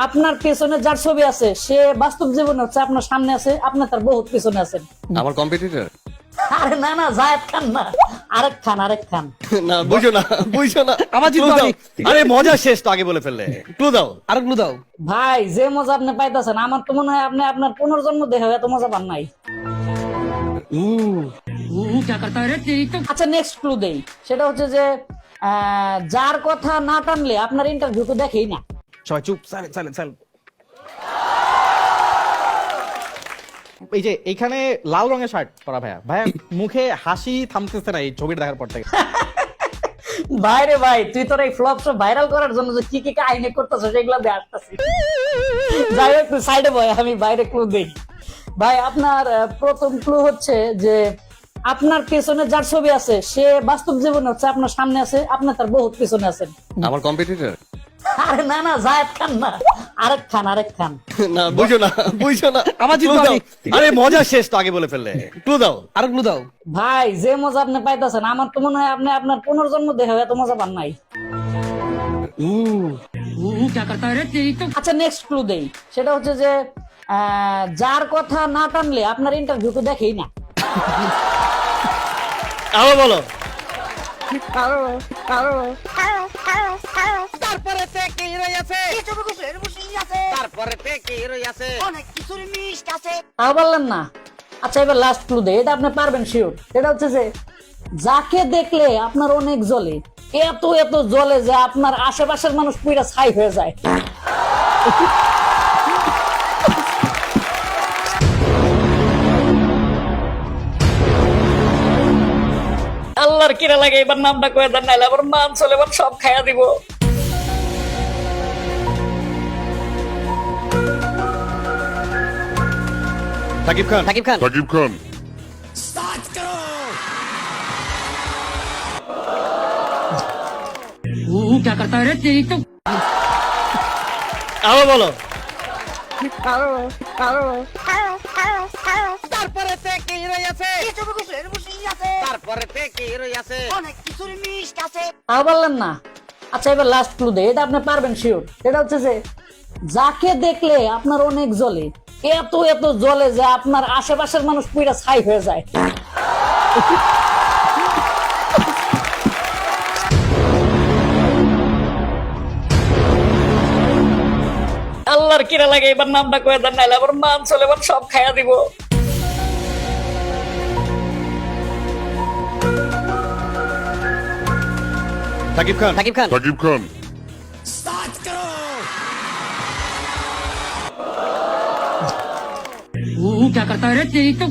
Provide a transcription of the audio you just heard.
আপনার পেছনে যার ছবি আছে সে বাস্তব জীবনে হচ্ছে আপনার সামনে আছে, আপনি তার বহুত পেছনে আছেন। আমার কম্পিটিটর? আরে না না, জায়েদ খান না, আরেক খান। না বুঝো না আমার জিত Clue দাও। আমি। আরে মজা শেষ তো আগে বলে ফেললে। ক্লু দাও। আর ক্লু দাও। ভাই যে মজা আপনি পাইতেছেন, আমার তো মনে হয় আপনি আপনার পুনর্জন্ম দেখে এত মজা পান নাই। আচ্ছা নেক্সট ক্লু দেই, সেটা হচ্ছে যে যার কথা না টানলে আপনার ইন্টারভিউ তো দেখেই না। সবাই চুপ, সাইলেন্ট। এই যে এইখানে লাল রঙের শার্ট পরা ভাইয়া মুখে হাসি থামতেছে না এই ছবিটা দেখার পর থেকে। ভাইরে ভাই, তুই তোর এই ফ্লপ শো ভাইরাল করার জন্য যে কি কি কাহিনী করতেছ সেগুলো দিয়ে আসতেছি। যাই হোক সাইডে বয়, আমি বাইরে ক্লু দেই। ভাই আপনার প্রথম ক্লু হচ্ছে যে আপনার পেছনে যার ছবি আছে সে বাস্তব জীবনে হচ্ছে আপনার সামনে আছে, আপনি তার বহুত পেছনে আছেন। আমার কম্পিটিটর? আরে না না, জায়েদ খান না, আরেক খান। না বুঝো না আমার জিত Clue দাও। আমি। আরে মজা শেষ তো আগে বলে ফেললে। ক্লু দাও। আর ক্লু দাও। ভাই যে মজা আপনি পাইতেছেন, আমার তো মনে হয় আপনি আপনার পুনর্জন্ম দেখে এত মজা পান নাই। আচ্ছা নেক্সট ক্লু দেই, সেটা হচ্ছে যে যার কথা না টানলে আপনার ইন্টারভিউ তো দেখেই না। আরো বলো। তারপরে কি রয়েছে তারপরে কি রয়েছে অনেক কিছুর মিষ্ট আছে। তাও বললেন না। আচ্ছা এবার লাস্ট ক্লু দেই, এটা আপনি পারবেন শিওর। এটা হচ্ছে যে যাকে দেখলে আপনার অনেক জ্বলে, এত জ্বলে যে আপনার আশেপাশের মানুষ পুরা ছাই হয়ে যায়। আল্লাহর কিরা লাগে, এবার নামটা কয়ে দেন, নাইলে আবার মান চলে এবার সব খাইয়া দিব। সাকিব খান। সাকিব খান। সাকিব খান। আরো বলো। তারপরে কি রয়েছে তারপরে কি রয়েছে অনেক কিছুর মিষ্ট আছে। তাও বললেন না। আচ্ছা এবার লাস্ট ক্লু দেই, এটা আপনি পারবেন শিওর। এটা হচ্ছে যে যাকে দেখলে আপনার অনেক জ্বলে, এত জ্বলে যে আপনার আশেপাশের মানুষ পুরা ছাই হয়ে যায়। আল্লাহর কিরা লাগে, এবার নামটা কয়ে দেন, নাইলে আবার মান চলে এবার সব খাইয়া দিব। সাকিব খান। সাকিব খান। সাকিব খান। क्या करता है रे तेरी तो